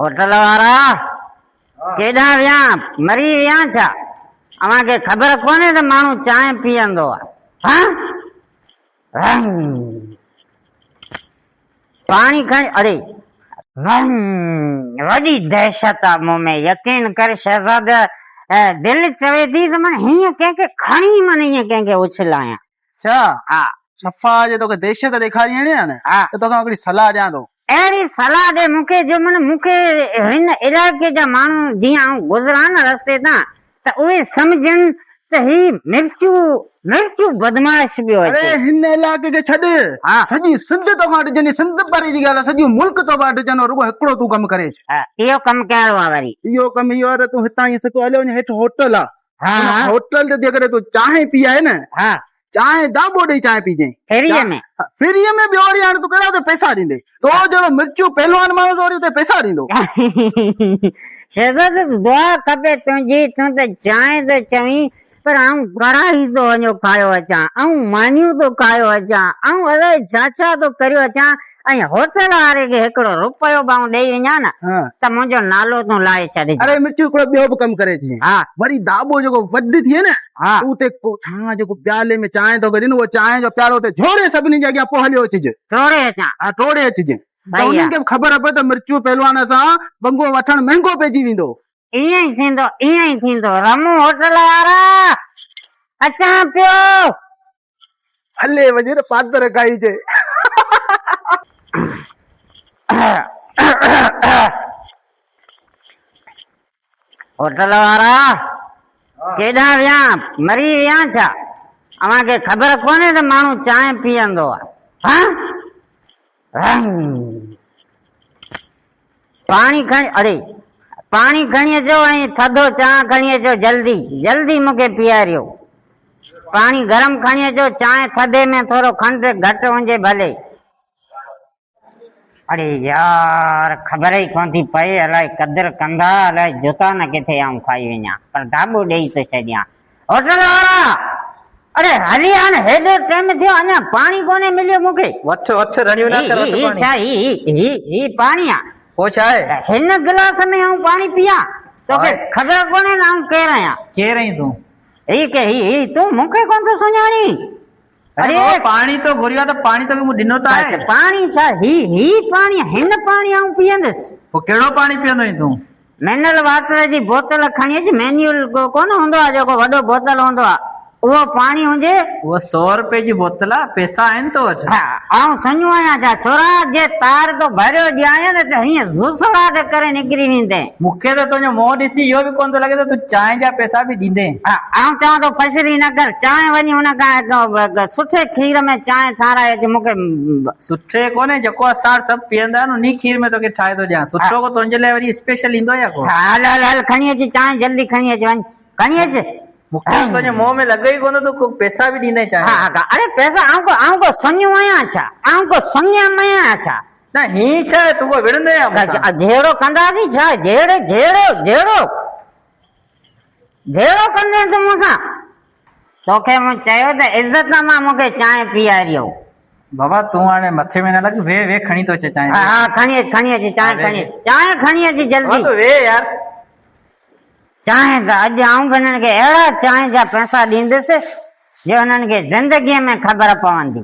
Hotel वारा केॾा विया मरी विया छा? अव्हांखे ख़बर कोन्हे त माण्हू चांहि पीअंदो आहे? पाणी खणी अरे वॾी दहशत आहे मूं में। यकीन कर शहज़ाद, दिलि चवे थी त मन हीअं कंहिंखे खणी मन हीअं कंहिंखे उछलायां। अच्छा हा सफ़ा जे तोखे दहशत ॾेखारिणी आहे न हा त तोखे हिकिड़ी सलाह ॾियां थो। अहिड़ी सलाह ॾे मूंखे जो मन मूंखे हिन इलाइक़े जा माण्हू जीअं आऊं गुज़रां न रस्ते तां त उहे सम्झनि त ही मिर्चू बदमाश पियो अरे अचे। हिन इलाइक़े खे छॾ, हा सॼी सिंध तोखां ॾिजंदी। सिंध परे जी ॻाल्हि आहे, सॼो मुल्क तोखां ॾिजंदो। रुॻो हिकिड़ो तूं कमु करे छॾ। इहो कमु कहिड़ो आहे वरी? इहो कमु इहो आहे त तूं हितां ई सिधो हलियो वञ, हेठि होटल आहे। हा होटल ते जेकॾहिं तूं चांहि पीआए न, हा चांहि दाॿो ॾेई चांहि पीजांइ फेरीअ में। फ्रीअ में। ॿियो वरी हाणे तूं कहिड़ा हुते पैसा ॾींदे? तो जहिड़ो मिर्चू पहलवान माण्हू वरी हुते पैसा ॾींदो। शहज़ाद दुआ खपे तुंहिंजी, तूं त चांहि त चवीं पर आऊं कढ़ाई थो वञो खायो अचां, ऐं मानियूं थो खायो अचां, ऐं अलाए छा छा थो करियो अचां। ऐं होटल वारे खे हिकिड़ो रुपयो बाऊं ॾेई वञा न त मुंहिंजो नालो तूं लाहे छॾ। अरे मिर्चू हिकिड़ो ॿियो बि कमु करे अची। हा वरी दाॿो जेको वॾी थिए न, हा उते छा जेको प्याले में चांहि थो कढी न, उहो चांहि जो प्यालो उते झोड़े सभिनी जे अॻियां पोइ हलियो अचिजे। टोड़े अचां? हा टोड़े अचिजे। सही उन्हनि खे बि ख़बर पए त मिर्चू पहलवान सां बंगो वठणु महांगो पइजी वेंदो। ईअं ई थींदो, ईअं ई थींदो। रमू होटल वारा अचां पियो। हले वञे न पादर खाइजे। होटल वारा केॾा विया मरी विया छा? अव्हांखे ख़बर कोन्हे त माण्हू चांहि पीअंदो आहे? पाणी खणी अरे पाणी खणी अचो ऐं थधो चांहि खणी अचो। जल्दी जल्दी मूंखे पीआरियो। पाणी गरम खणी अचो, चांहि थधे में थोरो खंड घटि हुजे भले। अरे यार ख़बर ई कोन थी पए, अलाए क़दुरु कंदा, अलाए जुता न किथे आऊं खाई वञा, पर दाॿो ॾेई थो छॾियां। होटल वारा अरे हली हाणे, हेॾो टाइम थियो अञा पाणी कोन्हे मिलियो मूंखे। वठ वठ रड़ियूं न कर। ही छा ही पाणी आहे? पोइ छा आहे? हिन गिलास में आऊं पाणी पियां? तोखे ख़बर कोन्हे न आऊं केरु आहियां? केरु आहीं तूं? ही तूं मूंखे कोन थो सुञाणी? अरे पाणी तो घुरियो त पाणी तो मूं ॾिनो त आहे। पाणी छा ही पाणी? हिन पाणी आऊं पीअंदुसि? पोइ कहिड़ो पाणी पीअंदो आहीं तूं? मिनरल वाटर जी बोतल खणी अच। मैन्युअल कोन हूंदो आहे जेको वॾो बोतल हूंदो आहे, उहो पाणी हुजे। उहा 100 रुपए जी बोतल आहे। पैसा आहिनि तो वटि? आऊं सञो आहियां छा छोरा? जे तार तो भरियो ॾियां न त हीअं ज़ुसड़ाट करे निकिरी वेंदे। मूंखे त तुंहिंजो मुंहुं ॾिसी इहो बि कोन थो लॻे त तूं चांहि जा पैसा बि ॾींदे। आऊं चवां थो फसरी न कर। चांहि वञी हुन खां सुठे खीर में चांहि ठाराए अच मूंखे। सुठे कोन्हे जेको असां सभु पीअंदा आहिनि उन खीर में तोखे ठाहे थो ॾियां। सुठो को तुंहिंजे लाइ वरी स्पेशल ईंदो या को? हल हल हल खणी अच चांहि, जल्दी खणी अच, वञ खणी अच। मूंखे तुंहिंजे मुंहं में लॻे ई कोन तो पैसा बि ॾींदे चांहि। अरे पैसा आऊं को सञो आहियां छा? आऊं को सञा आहियां छा? न ही छा आहे? तूं को विढ़ंदे आहीं? जहिड़ो कंदासीं छा? जहिड़ो कंदे तूं मूंसां? तोखे मूं चयो त इज़त मां मूंखे चांहि पीआरियो। बाबा तूं हाणे मथे में न लॻ। वे खणी थो अचे चांहि। हा खणी अच चांहि खणी अच जल्दी। वे यार चांहि त अॼु आऊं बि हिननि खे अहिड़ा चांहि जा पैसा ॾींदुसि जो हुननि खे ज़िंदगीअ में ख़बर पवंदी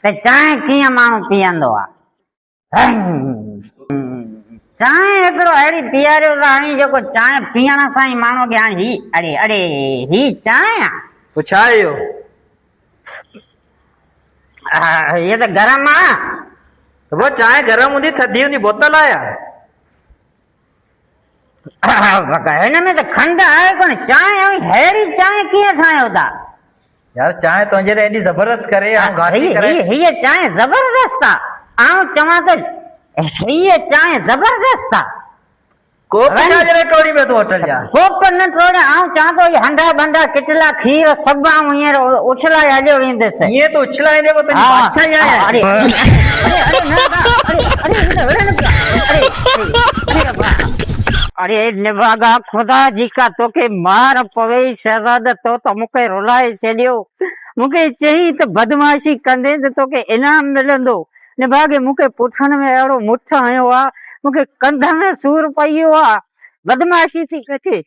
त चांहि कीअं माण्हू पीअंदो आहे। चांहि हिकिड़ो अहिड़ी पीआरियो त हाणे जेको चांहि पीअण सां ई माण्हू खे हाणे अरे ही चांहि आहे? पोइ छा आहे इहो? इहा त गरम आहे। वो चांहि गरम हूंदी, थधी हूंदी, बोतल आहे यार। हिन में त खंड आहे कोन। चांहि अहिड़ी चांहि कीअं ठाहियो था यार? चांहि तुंहिंजे लाइ एॾी ज़बरदस्त करे हीअ चांहि ज़बरदस्त आहे। आऊं चवां त हीअ चांहि ज़बरदस्त आहे। कोप कौड़ी में तूं होटल जा कोप न टोड़े। आऊं चवां थो हंडा बंडा किटला खीर सभु आऊं हींअर उछलाए हलियो वेंदुसि। ईअं तूं उछलाईंदे पोइ तुंहिंजी बादशाही आहे। अरे निभागा खुदा जी का तोखे मार पवे शहज़ाद, तो त मूंखे रुलाए छॾियो। मूंखे चई त बदमाशी कंदे त तोखे इनाम मिलंदो। निभागे मूंखे पुठण में अहिड़ो मुठ हयो आहे मूंखे कंध में सूर पई वियो आहे, बदमाशी थी कचे।